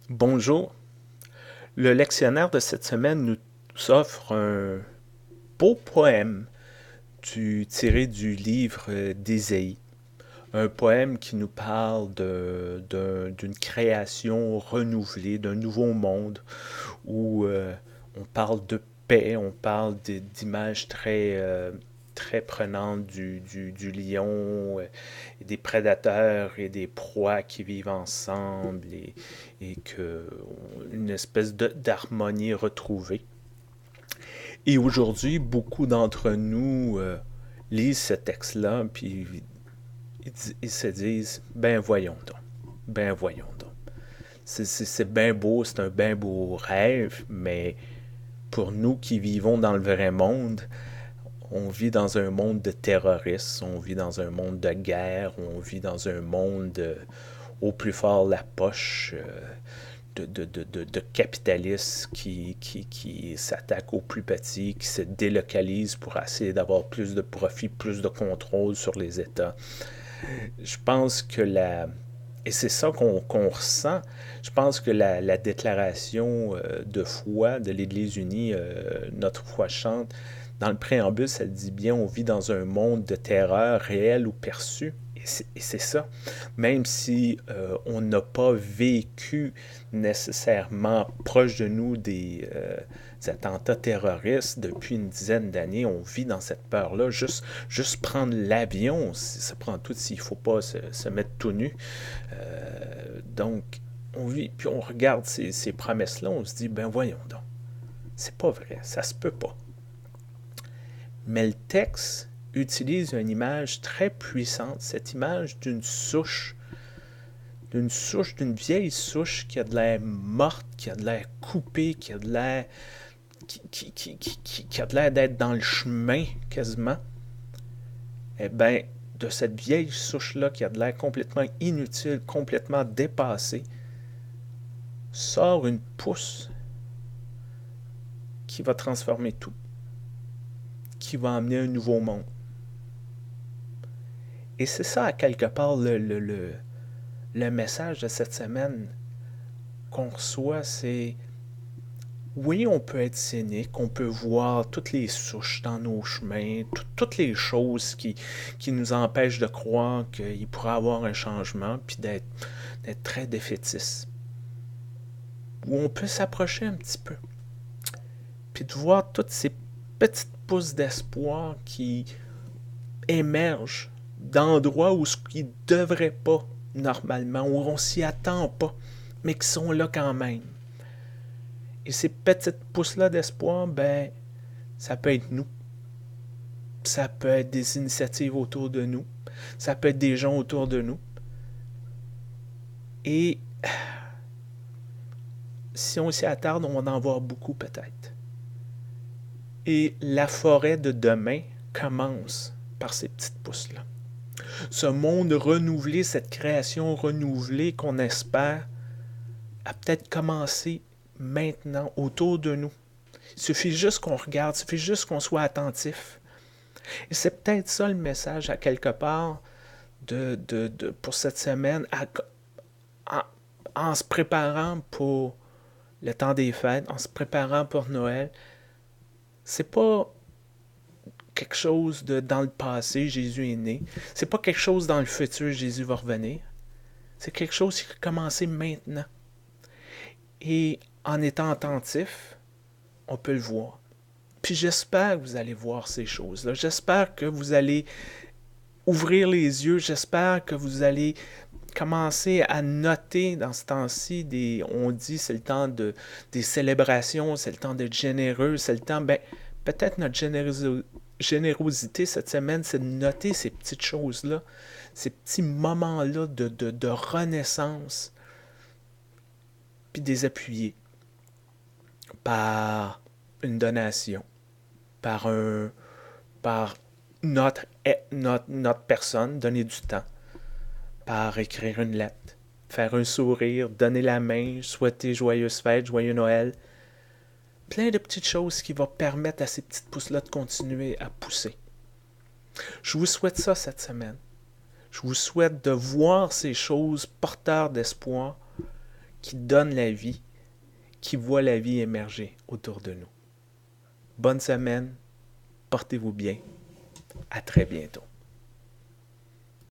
Bonjour. Le lectionnaire de cette semaine nous offre un beau poème tiré du livre d'Ésaïe. Un poème qui nous parle d'une création renouvelée, d'un nouveau monde où on parle de paix, on parle d'images très prenantes du lion, et des prédateurs et des proies qui vivent ensemble et que une espèce d'harmonie retrouvée. Et aujourd'hui, beaucoup d'entre nous lisent ce texte-là, puis ils se disent, ben voyons donc, ben voyons donc. C'est bien beau, c'est un bien beau rêve, mais pour nous qui vivons dans le vrai monde, on vit dans un monde de terroristes, on vit dans un monde de guerre, on vit dans un monde au plus fort la poche, de capitalistes qui s'attaquent aux plus petits, qui se délocalisent pour essayer d'avoir plus de profit, plus de contrôle sur les États. Je pense que et c'est ça qu'on ressent. Je pense que la déclaration de foi de l'Église unie, notre foi chante, dans le préambule, ça dit bien, on vit dans un monde de terreur réelle ou perçue. Et c'est ça. Même si on n'a pas vécu nécessairement proche de nous des attentats terroristes depuis une dizaine d'années, on vit dans cette peur-là. Juste prendre l'avion, ça prend tout s'il ne faut pas se mettre tout nu. Donc, on vit, puis on regarde ces promesses-là, on se dit, ben voyons donc, c'est pas vrai, ça se peut pas. Mais le texte utilise une image très puissante, cette image d'une vieille souche qui a de l'air morte, qui a de l'air coupée, qui a de l'air qui a de l'air d'être dans le chemin quasiment. Eh bien, de cette vieille souche-là qui a de l'air complètement inutile, complètement dépassée, sort une pousse qui va transformer tout, qui va amener un nouveau monde. Et c'est ça, à quelque part, le message de cette semaine qu'on reçoit, c'est oui, on peut être cynique, on peut voir toutes les souches dans nos chemins, toutes les choses qui nous empêchent de croire qu'il pourrait y avoir un changement, puis d'être très défaitiste. Ou on peut s'approcher un petit peu, puis de voir toutes ces petites pousses d'espoir qui émergent d'endroits où ce qui ne devrait pas normalement, où on s'y attend pas, mais qui sont là quand même. Et ces petites pousses-là d'espoir, ben, ça peut être nous. Ça peut être des initiatives autour de nous. Ça peut être des gens autour de nous. Et si on s'y attarde, on va en voir beaucoup peut-être. Et la forêt de demain commence par ces petites pousses-là. Ce monde renouvelé, cette création renouvelée qu'on espère, a peut-être commencé maintenant autour de nous. Il suffit juste qu'on regarde, il suffit juste qu'on soit attentif. Et c'est peut-être ça le message à quelque part pour cette semaine, en, en se préparant pour le temps des fêtes, en se préparant pour Noël. C'est pas quelque chose de dans le passé, Jésus est né. C'est pas quelque chose dans le futur, Jésus va revenir. C'est quelque chose qui a commencé maintenant. Et en étant attentif, on peut le voir. Puis j'espère que vous allez voir ces choses-là. J'espère que vous allez ouvrir les yeux. J'espère que vous allez commencer à noter dans ce temps-ci, on dit c'est le temps des célébrations, c'est le temps d'être généreux, c'est le temps, ben, peut-être notre générosité cette semaine, c'est de noter ces petites choses-là, ces petits moments-là de renaissance, puis de les appuyer par une donation, par par notre personne, donner du temps, par écrire une lettre, faire un sourire, donner la main, souhaiter joyeuses fêtes, joyeux Noël. Plein de petites choses qui vont permettre à ces petites pousses-là de continuer à pousser. Je vous souhaite ça cette semaine. Je vous souhaite de voir ces choses porteurs d'espoir qui donne la vie, qui voit la vie émerger autour de nous. Bonne semaine, portez-vous bien, à très bientôt.